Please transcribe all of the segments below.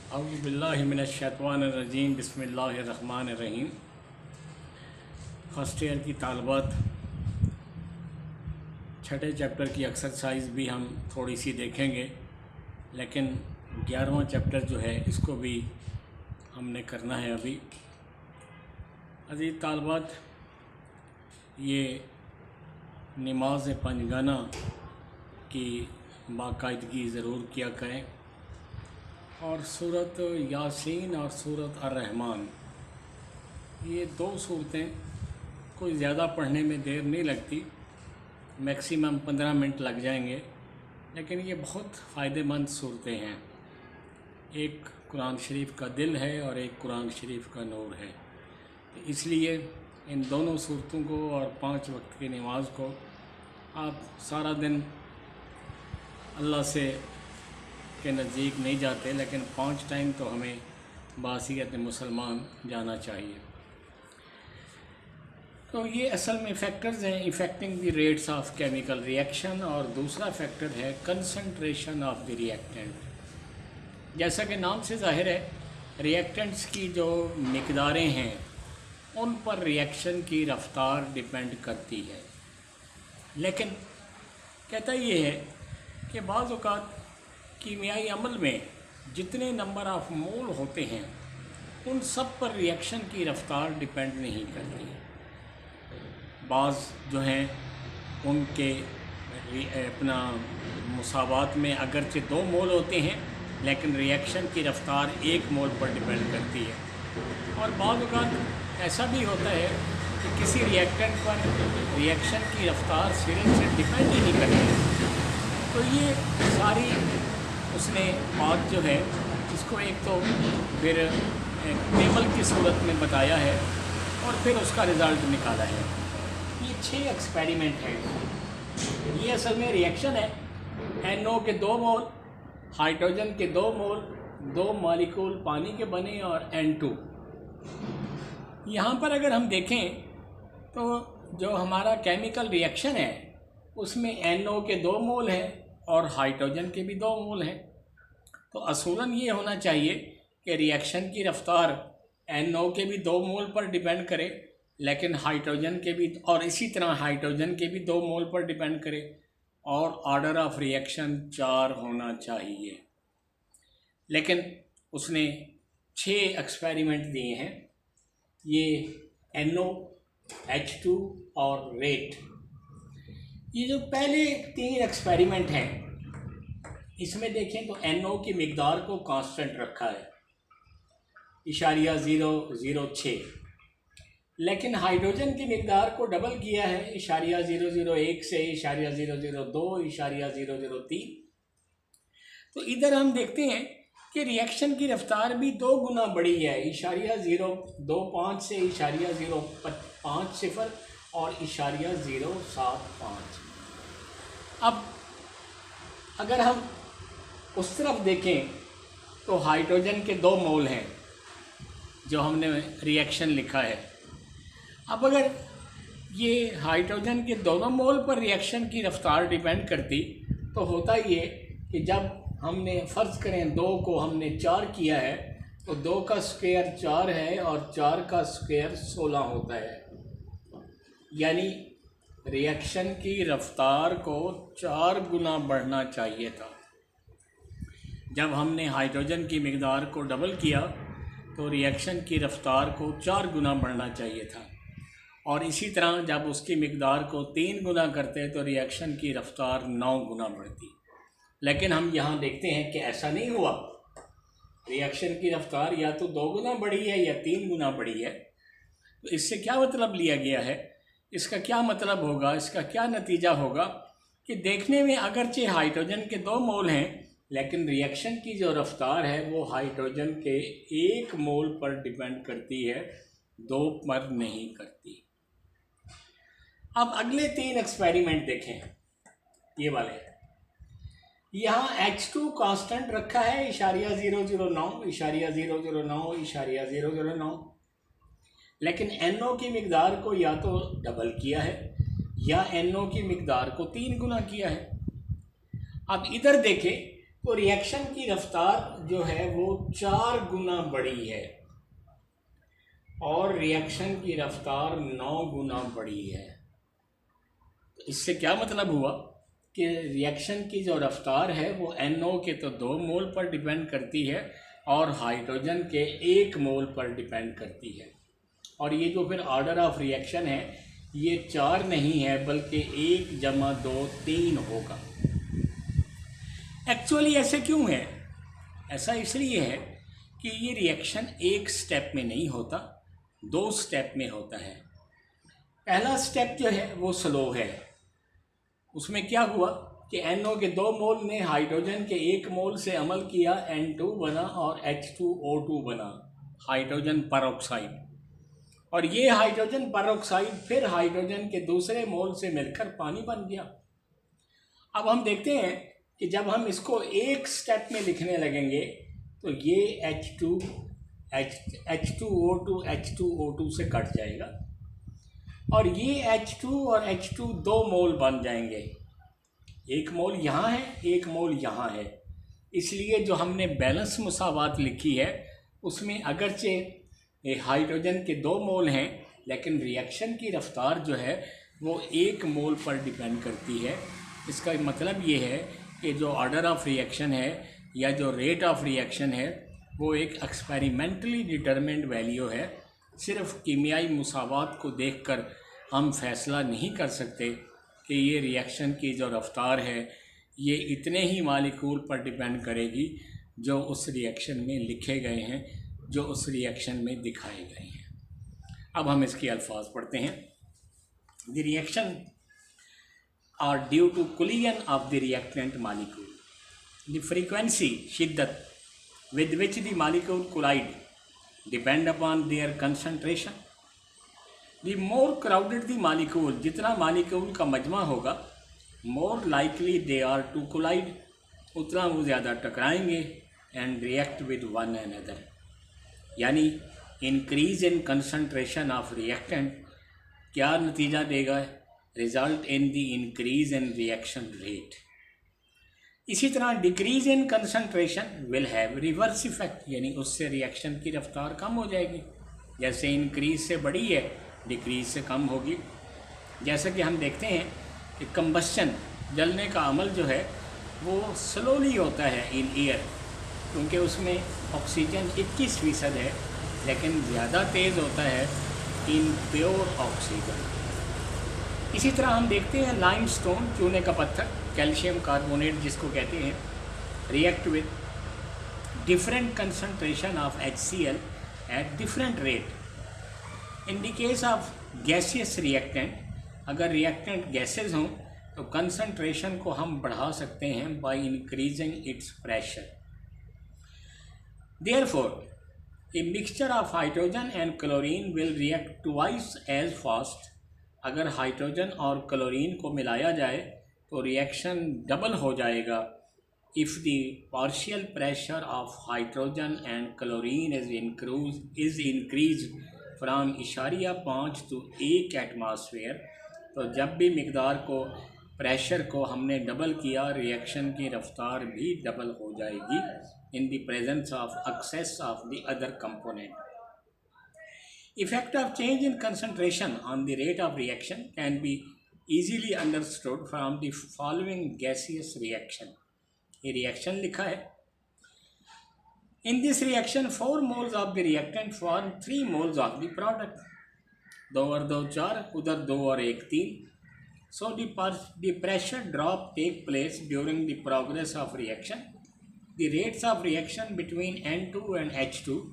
औज़ुबिल्लाहिमिनश्शैतानिर्रजीम बिस्मिल्लाहिर्रहमानिर्रहीम। First year की तालबात छठे चैप्टर की एक्सरसाइज भी हम थोड़ी सी देखेंगे, लेकिन 11वां चैप्टर जो है इसको भी हमने करना है अभी। अज़ीज़ तालबात, ये नमाज पंजगाना की बाकायदगी ज़रूर किया करें और सूरत यासीन और सूरत अर्रहमान, ये दो सूरतें कोई ज़्यादा पढ़ने में देर नहीं लगती, मैक्सिमम 15 मिनट लग जाएंगे, लेकिन ये बहुत फ़ायदेमंद सूरतें हैं। एक कुरान शरीफ का दिल है और एक कुरान शरीफ का नूर है। तो इसलिए इन दोनों सूरतों को और 5 वक्त की नमाज को आप सारा दिन अल्लाह से के नज़दीक नहीं जाते, लेकिन 5 टाइम तो हमें बासियत मुसलमान जाना चाहिए। तो ये असल में फैक्टर्स हैं affecting the rates of chemical reaction, और दूसरा फैक्टर है कंसंट्रेशन ऑफ द रिएक्टेंट। जैसा कि नाम से ज़ाहिर है, रिएक्टेंट्स की जो मिकदारें हैं उन पर रिएक्शन की रफ़्तार डिपेंड करती है। लेकिन कहता ये है कि बाज़ औक़ात कीमियाई अमल में जितने नंबर ऑफ़ मोल होते हैं उन सब पर रिएक्शन की रफ़्तार डिपेंड नहीं करती। बाज़ जो हैं उनके अपना मुसावात में अगरचे 2 मोल होते हैं, लेकिन रिएक्शन की रफ़्तार 1 मोल पर डिपेंड करती है। और बाज़ औक़ात ऐसा भी होता है कि किसी रिएक्टेंट पर रिएक्शन की रफ़्तार सिरे से डिपेंड ही नहीं करती। तो ये सारी उसने बात जो है इसको एक तो फिर टेबल की सूरत में बताया है और फिर उसका रिज़ल्ट निकाला है। ये 6 एक्सपेरिमेंट हैं। ये असल में रिएक्शन है। NO के 2 मोल, हाइड्रोजन के 2 मोल, 2 मॉलिक्यूल पानी के बने और N2। यहाँ पर अगर हम देखें तो जो हमारा केमिकल रिएक्शन है उसमें NO के 2 मोल हैं और हाइड्रोजन के भी 2 मोल हैं। तो असूलन ये होना चाहिए कि रिएक्शन की रफ़्तार NO के भी 2 मोल पर डिपेंड करे, लेकिन हाइड्रोजन के भी, और इसी तरह हाइड्रोजन के भी 2 मोल पर डिपेंड करे, और ऑर्डर ऑफ रिएक्शन 4 होना चाहिए। लेकिन उसने 6 एक्सपेरिमेंट दिए हैं। ये NO, H2 और रेट, ये जो पहले 3 एक्सपेरिमेंट हैं इसमें देखें तो NO की मिकदार को कांस्टेंट रखा है 0.006, लेकिन हाइड्रोजन की मिकदार को डबल किया है 0.001 से 0.002, 0.003। तो इधर हम देखते हैं कि रिएक्शन की रफ्तार भी 2 गुना बढ़ी है 0.025 से 0.050 और 0.075। अब अगर हम उस तरफ देखें तो हाइड्रोजन के 2 मोल हैं जो हमने रिएक्शन लिखा है। अब अगर ये हाइड्रोजन के दोनों मोल पर रिएक्शन की रफ्तार डिपेंड करती तो होता ये कि जब हमने फ़र्ज़ करें 2 को हमने 4 किया है तो 2 का स्क्वायर 4 है और 4 का स्क्वायर 16 होता है। यानी रिएक्शन की रफ्तार को 4 गुना बढ़ना चाहिए था। जब हमने हाइड्रोजन की मिकदार को डबल किया तो रिएक्शन की रफ्तार को 4 गुना बढ़ना चाहिए था, और इसी तरह जब उसकी मिकदार को 3 गुना करते तो रिएक्शन की रफ्तार 9 गुना बढ़ती। लेकिन हम यहाँ देखते हैं कि ऐसा नहीं हुआ। रिएक्शन की रफ्तार या तो 2 गुना बढ़ी है या 3 गुना बढ़ी है। तो इससे क्या मतलब लिया गया है, इसका क्या मतलब होगा, इसका क्या नतीजा होगा कि देखने में अगरचे हाइड्रोजन के 2 मोल हैं, लेकिन रिएक्शन की जो रफ्तार है वो हाइड्रोजन के 1 मोल पर डिपेंड करती है, 2 पर नहीं करती। अब अगले 3 एक्सपेरिमेंट देखें, ये वाले। यहाँ H2 कांस्टेंट रखा है 0.009, 0.009, 0.009, लेकिन NO की मिकदार को या तो डबल किया है या NO की मिकदार को 3 गुना किया है। अब इधर देखें तो रिएक्शन की रफ्तार जो है वो 4 गुना बड़ी है और रिएक्शन की रफ्तार 9 गुना बड़ी है। तो इससे क्या मतलब हुआ कि रिएक्शन की जो रफ्तार है वो NO के तो 2 मोल पर डिपेंड करती है और हाइड्रोजन के 1 मोल पर डिपेंड करती है। और ये जो फिर ऑर्डर ऑफ रिएक्शन है ये 4 नहीं है बल्कि 1 जमा 2 3 होगा। एक्चुअली ऐसे क्यों है? ऐसा इसलिए है कि ये रिएक्शन एक स्टेप में नहीं होता, 2 स्टेप में होता है। पहला स्टेप जो है वो स्लो है। उसमें क्या हुआ कि NO के 2 मोल ने हाइड्रोजन के 1 मोल से अमल किया, N2 बना और H2O2 बना, हाइड्रोजन परऑक्साइड। और ये हाइड्रोजन परऑक्साइड फिर हाइड्रोजन के दूसरे मोल से मिलकर पानी बन गया। अब हम देखते हैं कि जब हम इसको एक स्टेप में लिखने लगेंगे तो ये H2O2 H2O2 से कट जाएगा और ये H2 और H2 2 मोल बन जाएंगे। 1 मोल यहाँ है, 1 मोल यहाँ है। इसलिए जो हमने बैलेंस मुसावात लिखी है उसमें अगरचे हाइड्रोजन के 2 मोल हैं लेकिन रिएक्शन की रफ्तार जो है वो 1 मोल पर डिपेंड करती है। इसका मतलब ये है कि जो ऑर्डर ऑफ रिएक्शन है या जो रेट ऑफ रिएक्शन है वो एक एक्सपेरिमेंटली डिटरमिन्ड वैल्यू है। सिर्फ कीमियाई मुसावात को देखकर हम फैसला नहीं कर सकते कि ये रिएक्शन की जो रफ्तार है ये इतने ही मालिक्यूल पर डिपेंड करेगी जो उस रिएक्शन में लिखे गए हैं, जो उस रिएक्शन में दिखाए गए हैं। अब हम इसके अल्फाज पढ़ते हैं। The reaction are due to collision of the reactant molecule. The frequency शिद्दत with which the molecule collide depend upon their concentration. The more crowded the molecule, जितना molecule का मजमा होगा, more likely they are to collide, उतना वो ज़्यादा टकराएंगे and react with one another. यानी increase in concentration of reactant क्या नतीजा देगा? Result in the increase in reaction rate. इसी तरह decrease in concentration will have reverse effect, यानी उससे रिएक्शन की रफ्तार कम हो जाएगी। जैसे इंक्रीज से बड़ी है डिक्रीज से कम होगी। जैसे कि हम देखते हैं कि कंबस्शन जलने का अमल जो है वो स्लोली होता है इन एयर, क्योंकि उसमें ऑक्सीजन 21% है, लेकिन ज़्यादा तेज़ होता है इन प्योर ऑक्सीजन। इसी तरह हम देखते हैं लाइमस्टोन, चूने का पत्थर, कैल्शियम कार्बोनेट जिसको कहते हैं, react with different concentration of HCl at different rate. In the case of gaseous reactant, अगर रिएक्टेंट गैसेज हों तो कंसंट्रेशन को हम बढ़ा सकते हैं by increasing its pressure. Therefore a mixture of hydrogen and chlorine will react twice as fast. अगर hydrogen और क्लोरीन को मिलाया जाए तो रिएक्शन डबल हो जाएगा if the partial pressure of hydrogen and chlorine is increase from 0.5 to 1 atmosphere. तो जब भी मिकदार को प्रेशर को हमने डबल किया, रिएक्शन की रफ्तार भी डबल हो जाएगी in the presence of excess of the other component. Effect of change in concentration on the rate of reaction can be easily understood from the following gaseous reaction. ये reaction लिखा है। In this reaction 4 moles of the reactant form 3 moles of the product. 2 और 2 4, उधर 2 और 1 3. So the pressure drop take place during the progress of reaction. The rates of reaction between N2 and H2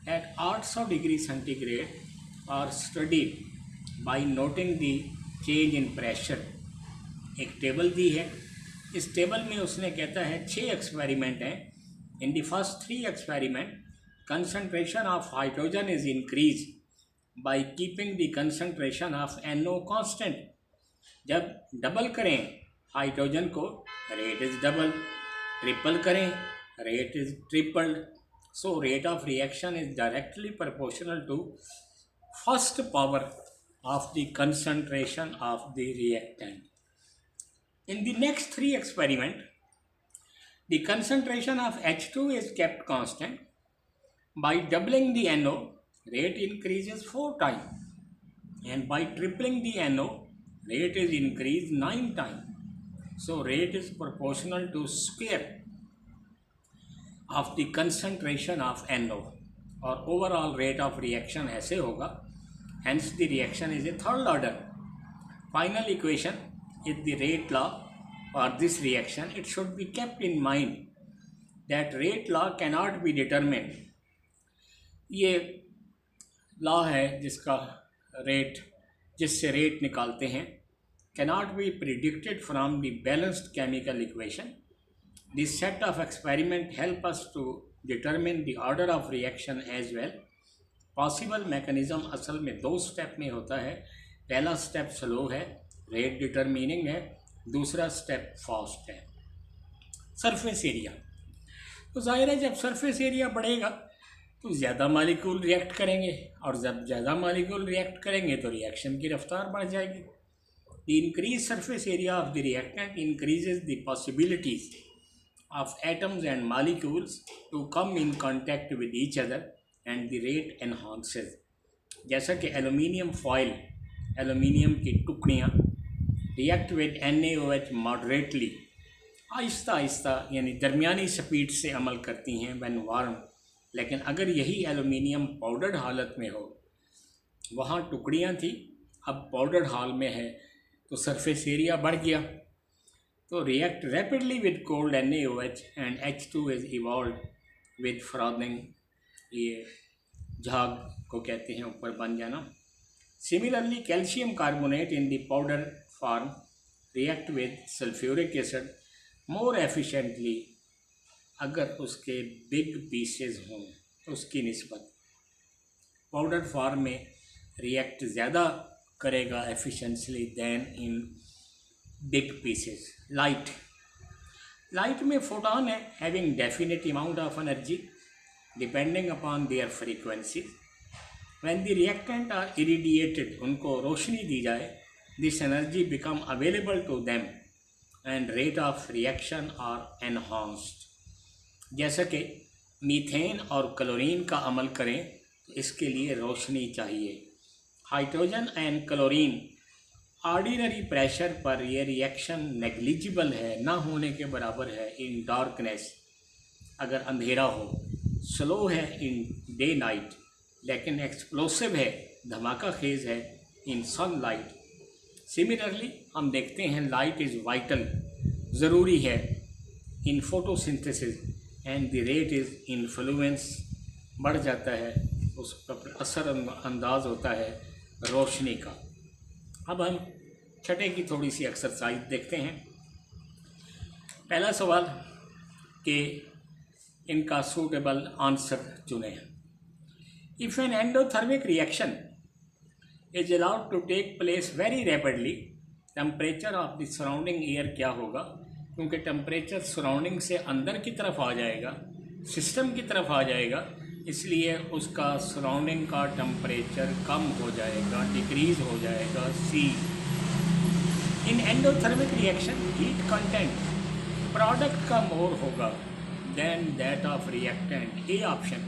at 800 degree centigrade are studied by noting the change in pressure. एक table दी है, इस table में उसने कहता है 6 experiment हैं। In the first 3 experiment concentration of hydrogen is increase by keeping the concentration of NO constant. जब double करें हाइड्रोजन को रेट इज डबल, ट्रिपल करें rate is tripled. So rate of reaction is directly proportional to first power of the concentration of the reactant. In the next 3 experiment, The concentration of H2 is kept constant. By doubling the NO, rate increases 4 times, and by tripling the NO, rate is increased 9 times. So rate is proportional to square of the concentration of NO, और overall rate of reaction ऐसे होगा. Hence the reaction is a third order. Final equation is the rate law for this reaction. It should be kept in mind that rate law cannot be determined. ये law है जिससे rate निकालते हैं, cannot be predicted from the balanced chemical equation. This set of experiment help us to determine the order of reaction as well. Possible mechanism असल में 2 step में होता है. पहला स्टेप स्लो है, रेट डिटरमिनिंग है. दूसरा स्टेप फास्ट है. सरफेस एरिया, तो जाहिर है जब सरफेस एरिया बढ़ेगा तो ज़्यादा मालिक्यूल रिएक्ट करेंगे, और जब ज़्यादा मालिक्यूल रिएक्ट करेंगे तो रिएक्शन की रफ्तार बढ़ जाएगी. The increase surface area of the reactant increases the possibilities of atoms and molecules to come in contact with each other and the rate enhances. जैसा कि एलुमिनियम फॉयल, एलुमिनियम की टुकड़ियाँ react with NaOH moderately, Aahista Aahista यानी दरमियानी speed से अमल करती हैं when warm. लेकिन अगर यही एलुमिनियम पाउडर्ड हालत में हो, वहाँ टुकड़ियाँ थी, अब पाउडर्ड हाल में है, तो सरफेस एरिया बढ़ गया. तो react rapidly with cold NaOH and H2 is evolved with frothing. ये झाग को कहते हैं ऊपर बन जाना. Similarly, calcium carbonate in the powder form react with sulfuric acid more efficiently अगर उसके big pieces हों तो उसकी निस्बत पाउडर फॉर्म में रिएक्ट ज़्यादा करेगा efficiently than in big pieces. Light में फोटोन है having definite amount of energy depending upon their frequency. When the reactant are irradiated, उनको रोशनी दी जाए, this energy become available to them and rate of reaction are enhanced. जैसा कि methane और chlorine का अमल करें तो इसके लिए रोशनी चाहिए. Hydrogen and chlorine ordinary pressure पर यह रिएक्शन नेग्लिजिबल है, ना होने के बराबर है इन डार्कनेस, अगर अंधेरा हो. स्लो है इन डे नाइट, लेकिन एक्सप्लोसिव है, धमाका खेज है इन सनलाइट. सिमिलरली हम देखते हैं लाइट इज़ वाइटल, ज़रूरी है in photosynthesis and the rate is influence, बढ़ जाता है, उस पर असर अंदाज होता है रोशनी का. अब हम छठे की थोड़ी सी एक्सरसाइज देखते हैं. पहला सवाल कि इनका सूटेबल आंसर चुनें. If an endothermic reaction is allowed to take place very rapidly, temperature of the surrounding air क्या होगा, क्योंकि टेम्परेचर सराउंडिंग से अंदर की तरफ आ जाएगा, सिस्टम की तरफ आ जाएगा, इसलिए उसका सराउंडिंग का टेम्परेचर कम हो जाएगा, डिक्रीज़ हो जाएगा. C. In endothermic reaction heat content product का मोर होगा than that of reactant. A option.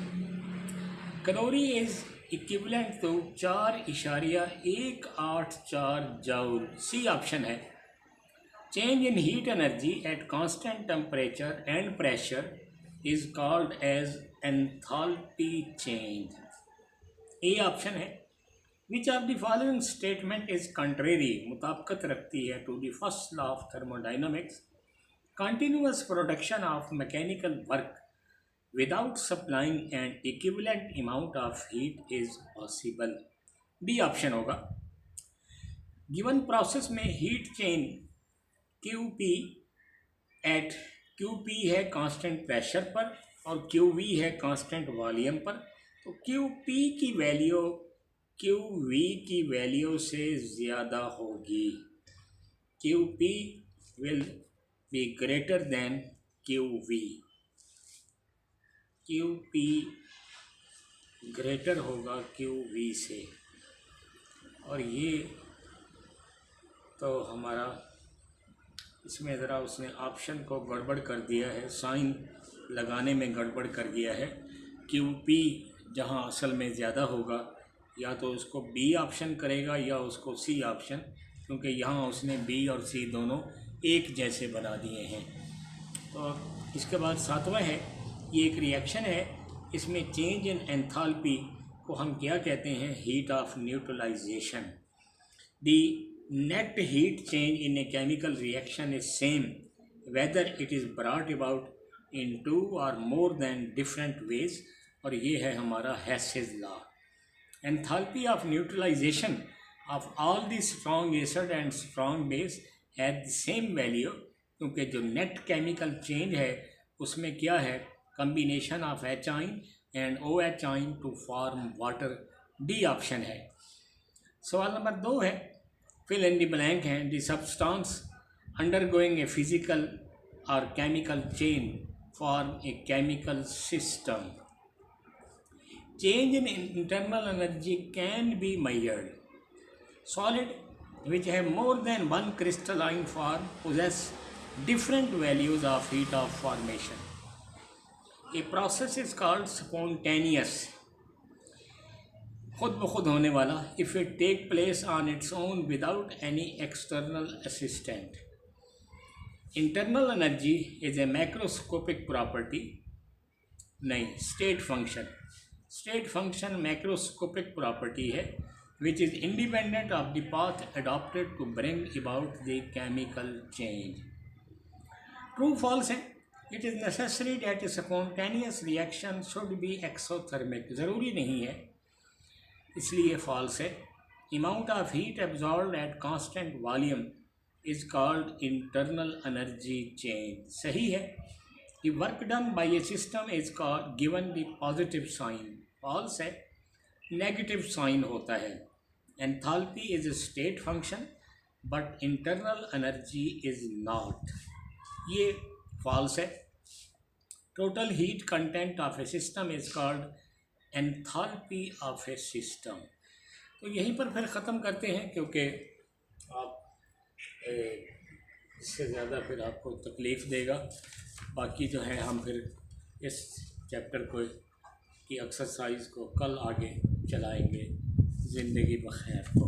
Calorie is equivalent to 4.184 joule. C option है. Change in heat energy at constant temperature and pressure is called as enthalpy change. A option है. Which of the following statement is contrary, मुताबिकत रखती है to the first law of thermodynamics? Continuous production of mechanical work without supplying an equivalent amount of heat is possible. डी option होगा. Given process में heat change QP at QP है constant pressure पर और QV है constant volume पर, तो QP की वैल्यू QV की वैल्यू से ज़्यादा होगी. QP will be greater than QV. QP greater होगा QV से, और ये तो हमारा इसमें ज़रा उसने ऑप्शन को गड़बड़ कर दिया है, साइन लगाने में गड़बड़ कर दिया है। QP जहां असल में ज़्यादा होगा या तो उसको B ऑप्शन करेगा या उसको C ऑप्शन, क्योंकि यहाँ उसने B और C दोनों एक जैसे बना दिए हैं। तो इसके बाद 7वां है, ये एक रिएक्शन है, इसमें चेंज इन एंथैल्पी को हम क्या कहते हैं, heat of neutralisation. The net heat change in a chemical reaction is same whether it is brought about in 2 और मोर देन डिफरेंट वेज, और ये है हमारा Hess's law. Enthalpy of neutralization of all the strong acid and strong base have the same value, क्योंकि जो net chemical change है उसमें क्या है, combination of H ion and OH ion to form water, D option है। सवाल number 2 है, fill in the blank है, the substance undergoing a physical और chemical change form a chemical system. Change in internal energy can be measured. Solid which have more than one crystalline form possess different values of heat of formation. A process is called spontaneous, खुद ब खुद होने वाला, if it take place on its own without any external assistant. Internal energy is a macroscopic property, नहीं, state function. State function macroscopic property है which is independent of the path adopted to bring about the chemical change. True false है, it is necessary that a spontaneous reaction should be exothermic, ज़रूरी नहीं है, इसलिए false है। Amount of heat absorbed at constant volume is called internal energy change, सही है। The work done by a system is called given the positive sign, false है, negative sign होता है। Enthalpy is a state function but internal energy is not, ये false है। Total heat content of a system is called enthalpy of a system। तो यहीं पर फिर ख़त्म करते हैं, क्योंकि आप इससे ज़्यादा फिर आपको तकलीफ़ देगा। बाकी जो है हम फिर इस चैप्टर को की एक्सरसाइज को कल आगे चलाएंगे। ज़िंदगी बखैर। तो